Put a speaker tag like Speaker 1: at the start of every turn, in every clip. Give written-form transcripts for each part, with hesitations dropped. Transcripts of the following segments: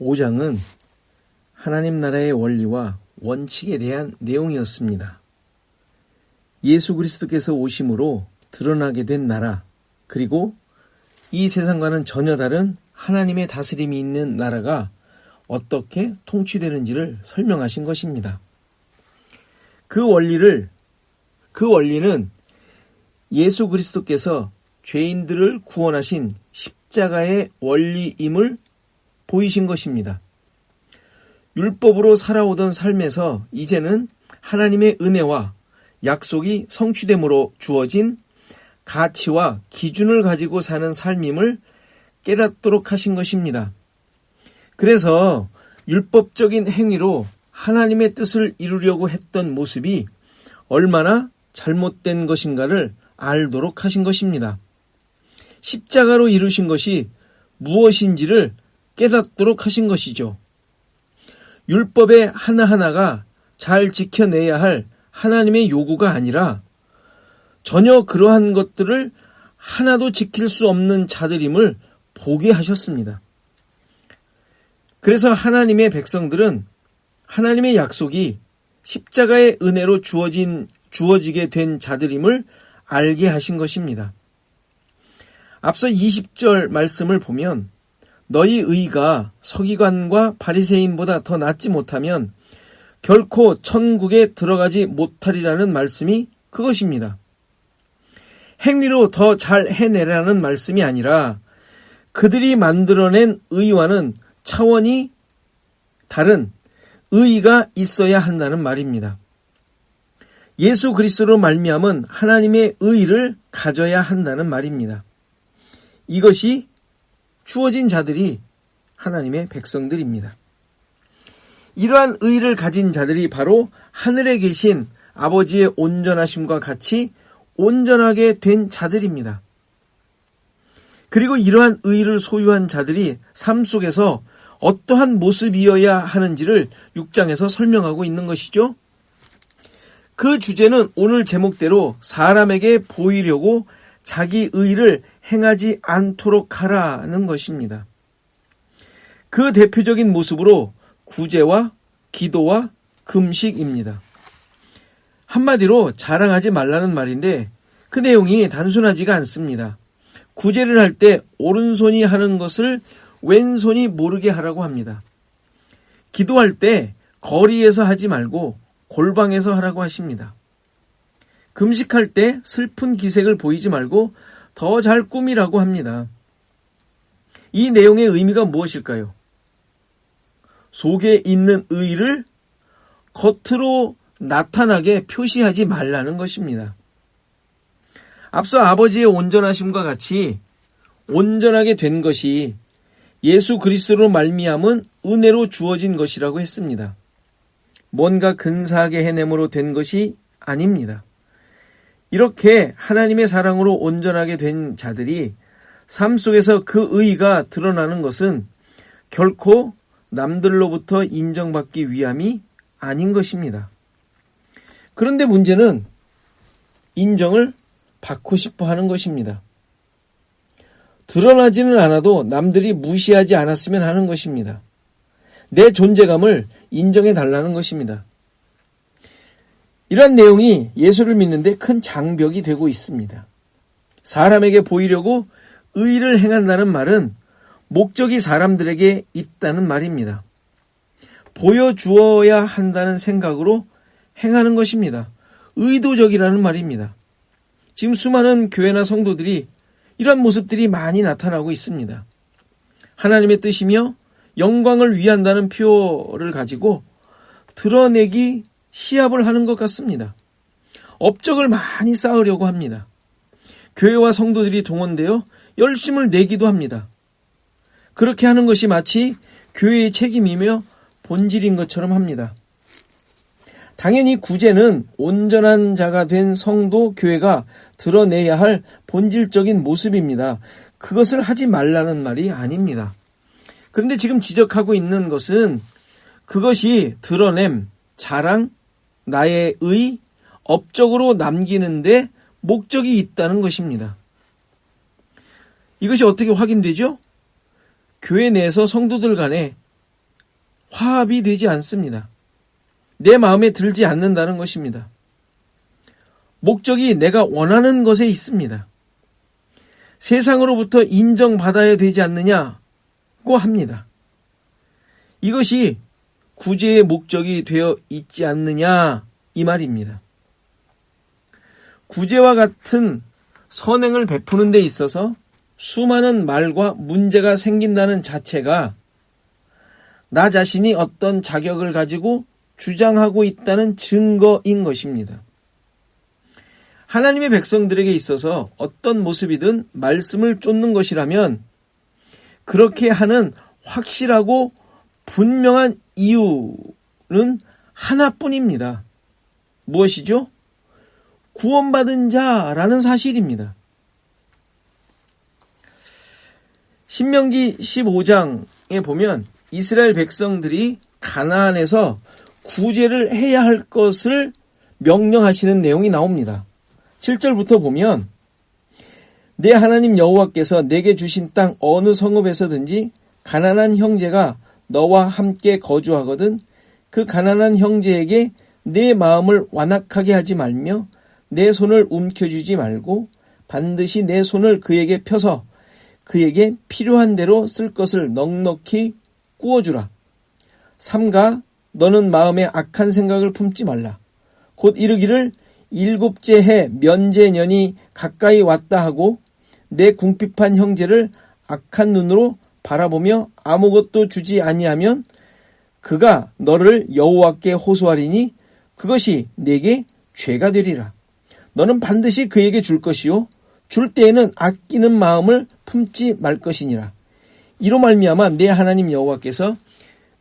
Speaker 1: 5장은 하나님 나라의 원리와 원칙에 대한 내용이었습니다. 예수 그리스도께서 오심으로 드러나게 된 나라, 그리고 이 세상과는 전혀 다른 하나님의 다스림이 있는 나라가 어떻게 통치되는지를 설명하신 것입니다. 그 원리는 예수 그리스도께서 죄인들을 구원하신 십자가의 원리임을 보이신 것입니다. 율법으로 살아오던 삶에서 이제는 하나님의 은혜와 약속이 성취됨으로 주어진 가치와 기준을 가지고 사는 삶임을 깨닫도록 하신 것입니다. 그래서 율법적인 행위로 하나님의 뜻을 이루려고 했던 모습이 얼마나 잘못된 것인가를 알도록 하신 것입니다. 십자가로 이루신 것이 무엇인지를 깨닫도록 하신 것이죠. 율법의 하나하나가 잘 지켜내야 할 하나님의 요구가 아니라 전혀 그러한 것들을 하나도 지킬 수 없는 자들임을 보게 하셨습니다. 그래서 하나님의 백성들은 하나님의 약속이 십자가의 은혜로 주어지게 된 자들임을 알게 하신 것입니다. 앞서 20절 말씀을 보면 너희 의가 서기관과 바리새인보다 더 낫지 못하면 결코 천국에 들어가지 못하리라는 말씀이 그것입니다. 행위로 더 잘 해내라는 말씀이 아니라 그들이 만들어낸 의와는 차원이 다른 의가 있어야 한다는 말입니다. 예수 그리스도로 말미암은 하나님의 의를 가져야 한다는 말입니다. 이것이 주어진 자들이 하나님의 백성들입니다. 이러한 의를 가진 자들이 바로 하늘에 계신 아버지의 온전하심과 같이 온전하게 된 자들입니다. 그리고 이러한 의를 소유한 자들이 삶 속에서 어떠한 모습이어야 하는지를 6장에서 설명하고 있는 것이죠. 그 주제는 오늘 제목대로 사람에게 보이려고 자기 의를 행하지 않도록 하라는 것입니다. 그 대표적인 모습으로 구제와 기도와 금식입니다. 한마디로 자랑하지 말라는 말인데 그 내용이 단순하지가 않습니다. 구제를 할 때 오른손이 하는 것을 왼손이 모르게 하라고 합니다. 기도할 때 거리에서 하지 말고 골방에서 하라고 하십니다. 금식할 때 슬픈 기색을 보이지 말고 더 잘 꾸미라고 합니다. 이 내용의 의미가 무엇일까요? 속에 있는 의를 겉으로 나타나게 표시하지 말라는 것입니다. 앞서 아버지의 온전하심과 같이 온전하게 된 것이 예수 그리스도로 말미암은 은혜로 주어진 것이라고 했습니다. 뭔가 근사하게 해냄으로 된 것이 아닙니다. 이렇게 하나님의 사랑으로 온전하게 된 자들이 삶 속에서 그 의가 드러나는 것은 결코 남들로부터 인정받기 위함이 아닌 것입니다. 그런데 문제는 인정을 받고 싶어 하는 것입니다. 드러나지는 않아도 남들이 무시하지 않았으면 하는 것입니다. 내 존재감을 인정해 달라는 것입니다. 이러한 내용이 예수를 믿는데 큰 장벽이 되고 있습니다. 사람에게 보이려고 의를 행한다는 말은 목적이 사람들에게 있다는 말입니다. 보여주어야 한다는 생각으로 행하는 것입니다. 의도적이라는 말입니다. 지금 수많은 교회나 성도들이 이런 모습들이 많이 나타나고 있습니다. 하나님의 뜻이며 영광을 위한다는 표를 가지고 드러내기 시합을 하는 것 같습니다. 업적을 많이 쌓으려고 합니다. 교회와 성도들이 동원되어 열심을 내기도 합니다. 그렇게 하는 것이 마치 교회의 책임이며 본질인 것처럼 합니다. 당연히 구제는 온전한 자가 된 성도 교회가 드러내야 할 본질적인 모습입니다. 그것을 하지 말라는 말이 아닙니다. 그런데 지금 지적하고 있는 것은 그것이 드러냄, 자랑, 나의 의, 업적으로 남기는데 목적이 있다는 것입니다. 이것이 어떻게 확인되죠? 교회 내에서 성도들 간에 화합이 되지 않습니다. 내 마음에 들지 않는다는 것입니다. 목적이 내가 원하는 것에 있습니다. 세상으로부터 인정받아야 되지 않느냐고 합니다. 이것이 구제의 목적이 되어 있지 않느냐 이 말입니다. 구제와 같은 선행을 베푸는 데 있어서 수많은 말과 문제가 생긴다는 자체가 나 자신이 어떤 자격을 가지고 주장하고 있다는 증거인 것입니다. 하나님의 백성들에게 있어서 어떤 모습이든 말씀을 쫓는 것이라면 그렇게 하는 확실하고 분명한 이유는 하나뿐입니다. 무엇이죠? 구원받은 자라는 사실입니다. 신명기 15장에 보면 이스라엘 백성들이 가나안에서 구제를 해야 할 것을 명령하시는 내용이 나옵니다. 7절부터 보면 내 하나님 여호와께서 내게 주신 땅 어느 성읍에서든지 가난한 형제가 너와 함께 거주하거든 그 가난한 형제에게 내 마음을 완악하게 하지 말며 내 손을 움켜쥐지 말고 반드시 내 손을 그에게 펴서 그에게 필요한 대로 쓸 것을 넉넉히 꾸어주라. 삼가 너는 마음에 악한 생각을 품지 말라. 곧 이르기를 일곱째 해 면제년이 가까이 왔다 하고 내 궁핍한 형제를 악한 눈으로 바라보며 아무것도 주지 아니하면 그가 너를 여호와께 호소하리니 그것이 내게 죄가 되리라. 너는 반드시 그에게 줄 것이요 줄 때에는 아끼는 마음을 품지 말 것이니라. 이로 말미암아 내 하나님 여호와께서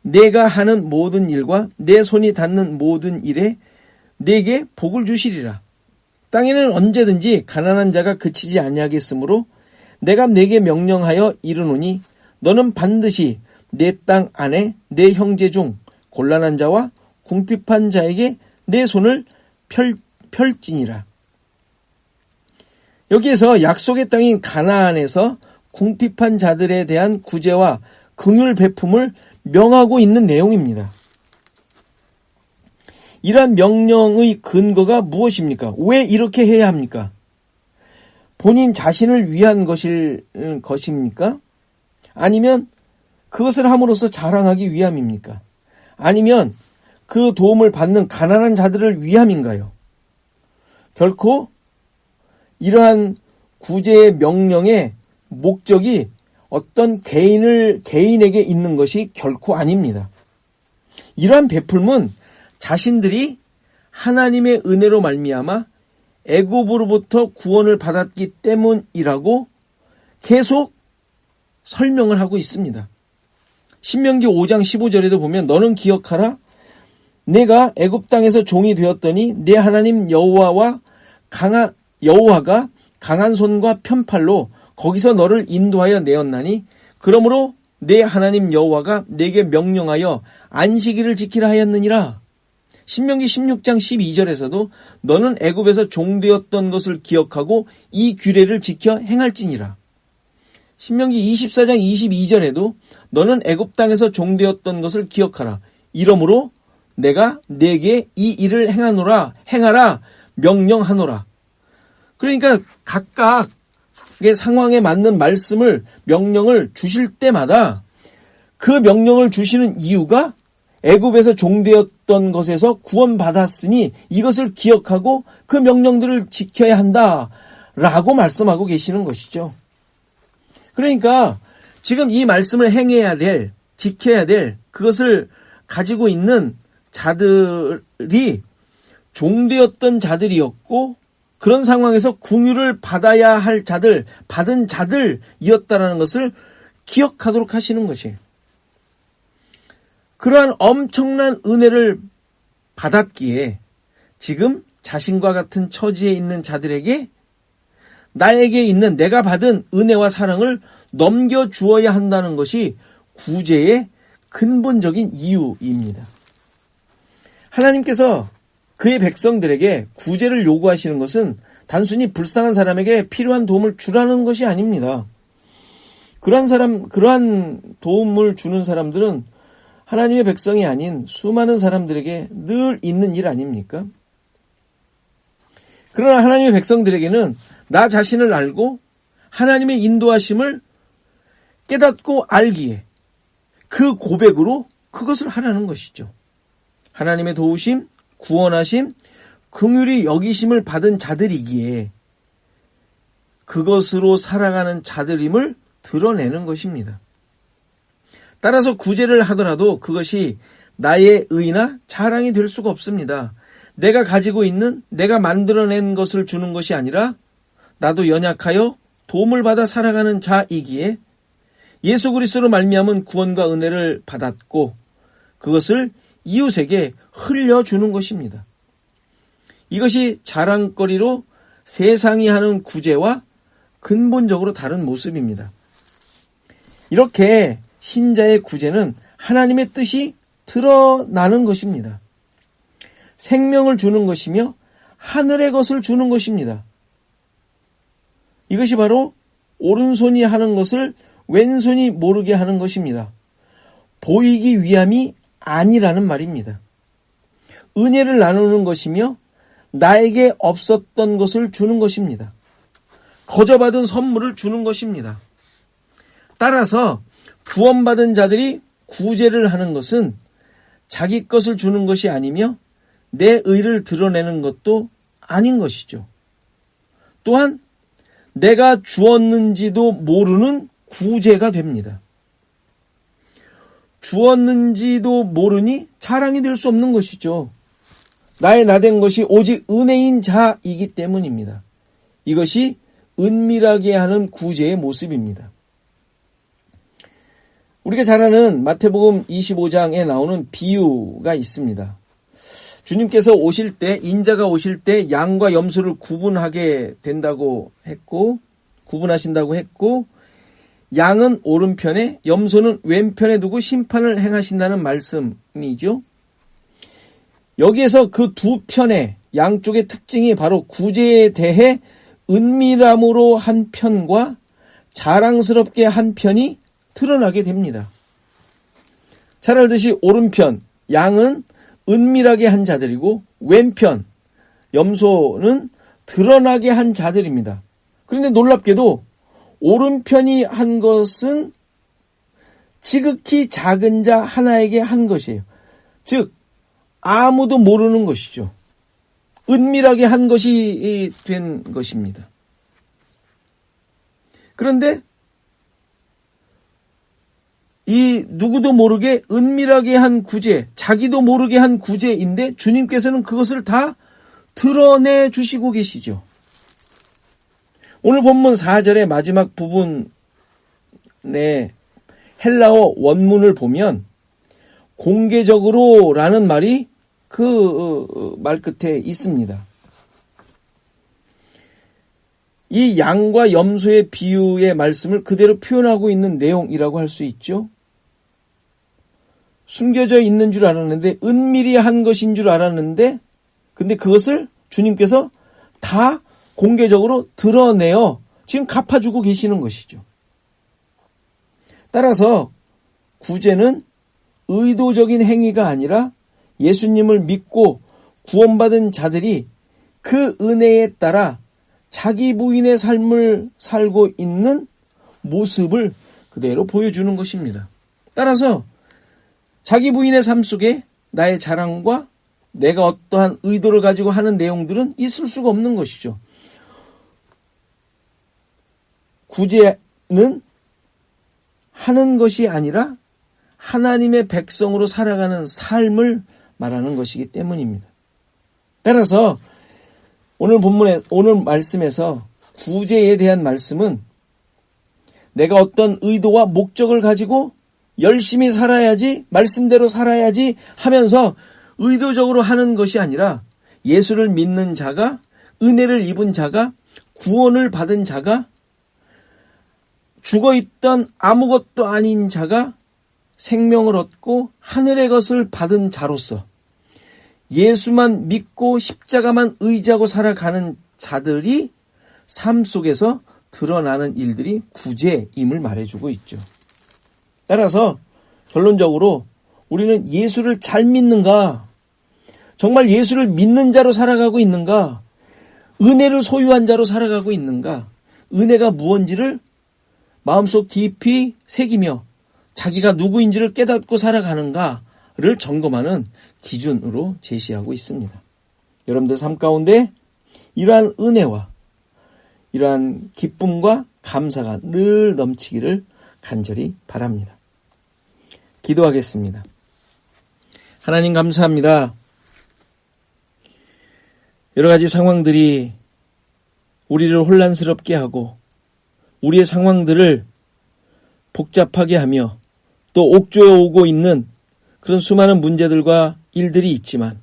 Speaker 1: 내가 하는 모든 일과 내 손이 닿는 모든 일에 내게 복을 주시리라. 땅에는 언제든지 가난한 자가 그치지 아니하겠으므로 내가 내게 명령하여 이르노니 너는 반드시 내 땅 안에 내 형제 중 곤란한 자와 궁핍한 자에게 내 손을 펼지니라. 여기에서 약속의 땅인 가나안에서 궁핍한 자들에 대한 구제와 긍휼 베품을 명하고 있는 내용입니다. 이러한 명령의 근거가 무엇입니까? 왜 이렇게 해야 합니까? 본인 자신을 위한 것입니까? 아니면 그것을 함으로써 자랑하기 위함입니까? 아니면 그 도움을 받는 가난한 자들을 위함인가요? 결코 이러한 구제의 명령의 목적이 어떤 개인에게 있는 것이 결코 아닙니다. 이러한 베풀문 자신들이 하나님의 은혜로 말미암아 애굽으로부터 구원을 받았기 때문이라고 계속 설명을 하고 있습니다. 신명기 5장 15절에도 보면 너는 기억하라. 내가 애굽 땅에서 종이 되었더니 내 하나님 여호와가 강한 손과 편팔로 거기서 너를 인도하여 내었나니 그러므로 내 하나님 여호와가 내게 명령하여 안식일을 지키라 하였느니라. 신명기 16장 12절에서도 너는 애굽에서 종되었던 것을 기억하고 이 규례를 지켜 행할지니라. 신명기 24장 22절에도 너는 애굽 땅에서 종되었던 것을 기억하라. 이러므로 내가 내게 이 일을 행하라 명령하노라. 그러니까 각각의 상황에 맞는 명령을 주실 때마다 그 명령을 주시는 이유가 애굽에서 종되었던 것에서 구원받았으니 이것을 기억하고 그 명령들을 지켜야 한다라고 말씀하고 계시는 것이죠. 그러니까 지금 이 말씀을 지켜야 될 그것을 가지고 있는 자들이 종되었던 자들이었고 그런 상황에서 긍휼을 받아야 할 자들, 받은 자들이었다라는 것을 기억하도록 하시는 것이에요. 그러한 엄청난 은혜를 받았기에 지금 자신과 같은 처지에 있는 자들에게 나에게 있는 내가 받은 은혜와 사랑을 넘겨주어야 한다는 것이 구제의 근본적인 이유입니다. 하나님께서 그의 백성들에게 구제를 요구하시는 것은 단순히 불쌍한 사람에게 필요한 도움을 주라는 것이 아닙니다. 그러한 도움을 주는 사람들은 하나님의 백성이 아닌 수많은 사람들에게 늘 있는 일 아닙니까? 그러나 하나님의 백성들에게는 나 자신을 알고 하나님의 인도하심을 깨닫고 알기에 그 고백으로 그것을 하라는 것이죠. 하나님의 도우심, 구원하심, 긍휼히 여기심을 받은 자들이기에 그것으로 살아가는 자들임을 드러내는 것입니다. 따라서 구제를 하더라도 그것이 나의 의나 자랑이 될 수가 없습니다. 내가 가지고 있는, 내가 만들어낸 것을 주는 것이 아니라 나도 연약하여 도움을 받아 살아가는 자이기에 예수 그리스도로 말미암은 구원과 은혜를 받았고 그것을 이웃에게 흘려주는 것입니다. 이것이 자랑거리로 세상이 하는 구제와 근본적으로 다른 모습입니다. 이렇게 신자의 구제는 하나님의 뜻이 드러나는 것입니다. 생명을 주는 것이며 하늘의 것을 주는 것입니다. 이것이 바로 오른손이 하는 것을 왼손이 모르게 하는 것입니다. 보이기 위함이 아니라는 말입니다. 은혜를 나누는 것이며 나에게 없었던 것을 주는 것입니다. 거저받은 선물을 주는 것입니다. 따라서 구원받은 자들이 구제를 하는 것은 자기 것을 주는 것이 아니며 내 의를 드러내는 것도 아닌 것이죠. 또한 내가 주었는지도 모르는 구제가 됩니다. 주었는지도 모르니 자랑이 될 수 없는 것이죠. 나의 나된 것이 오직 은혜인 자이기 때문입니다. 이것이 은밀하게 하는 구제의 모습입니다. 우리가 잘 아는 마태복음 25장에 나오는 비유가 있습니다. 주님께서 오실 때, 인자가 오실 때 양과 염소를 구분하게 된다고 했고, 구분하신다고 했고, 양은 오른편에, 염소는 왼편에 두고 심판을 행하신다는 말씀이죠. 여기에서 그 두 편의 양쪽의 특징이 바로 구제에 대해 은밀함으로 한 편과 자랑스럽게 한 편이 드러나게 됩니다. 잘 알듯이 오른편, 양은 은밀하게 한 자들이고 왼편, 염소는 드러나게 한 자들입니다. 그런데 놀랍게도 오른편이 한 것은 지극히 작은 자 하나에게 한 것이에요. 즉 아무도 모르는 것이죠. 은밀하게 한 것이 된 것입니다. 그런데 이 누구도 모르게 은밀하게 한 구제, 자기도 모르게 한 구제인데 주님께서는 그것을 다 드러내 주시고 계시죠. 오늘 본문 4절의 마지막 부분의 헬라어 원문을 보면 공개적으로 라는 말이 그 말 끝에 있습니다. 이 양과 염소의 비유의 말씀을 그대로 표현하고 있는 내용이라고 할 수 있죠. 숨겨져 있는 줄 알았는데 은밀히 한 것인 줄 알았는데 근데 그것을 주님께서 다 공개적으로 드러내어 지금 갚아주고 계시는 것이죠. 따라서 구제는 의도적인 행위가 아니라 예수님을 믿고 구원받은 자들이 그 은혜에 따라 자기 부인의 삶을 살고 있는 모습을 그대로 보여주는 것입니다. 따라서 자기 부인의 삶 속에 나의 자랑과 내가 어떠한 의도를 가지고 하는 내용들은 있을 수가 없는 것이죠. 구제는 하는 것이 아니라 하나님의 백성으로 살아가는 삶을 말하는 것이기 때문입니다. 따라서 오늘 말씀에서 구제에 대한 말씀은 내가 어떤 의도와 목적을 가지고 열심히 살아야지, 말씀대로 살아야지 하면서 의도적으로 하는 것이 아니라 예수를 믿는 자가, 은혜를 입은 자가, 구원을 받은 자가, 죽어있던 아무것도 아닌 자가 생명을 얻고 하늘의 것을 받은 자로서 예수만 믿고 십자가만 의지하고 살아가는 자들이 삶 속에서 드러나는 일들이 구제임을 말해주고 있죠. 따라서 결론적으로 우리는 예수를 잘 믿는가? 정말 예수를 믿는 자로 살아가고 있는가? 은혜를 소유한 자로 살아가고 있는가? 은혜가 무엇인지를 마음속 깊이 새기며 자기가 누구인지를 깨닫고 살아가는가를 점검하는 기준으로 제시하고 있습니다. 여러분들 삶 가운데 이러한 은혜와 이러한 기쁨과 감사가 늘 넘치기를 간절히 바랍니다. 기도하겠습니다. 하나님 감사합니다. 여러 가지 상황들이 우리를 혼란스럽게 하고 우리의 상황들을 복잡하게 하며 또 옥조에 오고 있는 그런 수많은 문제들과 일들이 있지만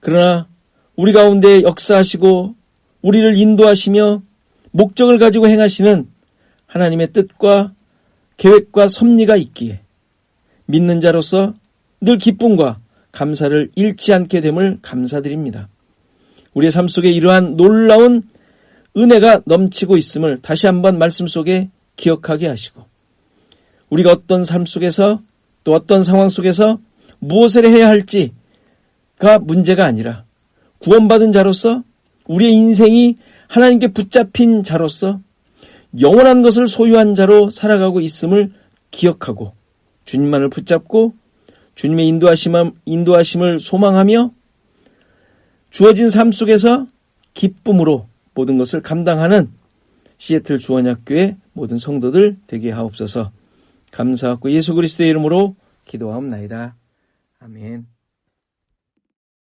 Speaker 1: 그러나 우리 가운데 역사하시고 우리를 인도하시며 목적을 가지고 행하시는 하나님의 뜻과 계획과 섭리가 있기에 믿는 자로서 늘 기쁨과 감사를 잃지 않게 됨을 감사드립니다. 우리의 삶 속에 이러한 놀라운 은혜가 넘치고 있음을 다시 한번 말씀 속에 기억하게 하시고 우리가 어떤 삶 속에서 또 어떤 상황 속에서 무엇을 해야 할지가 문제가 아니라 구원받은 자로서 우리의 인생이 하나님께 붙잡힌 자로서 영원한 것을 소유한 자로 살아가고 있음을 기억하고 주님만을 붙잡고 주님의 인도하심을 소망하며 주어진 삶 속에서 기쁨으로 모든 것을 감당하는 시애틀 주원학교의 모든 성도들 되게 하옵소서. 감사하고 예수 그리스도의 이름으로 기도하옵나이다. 아멘.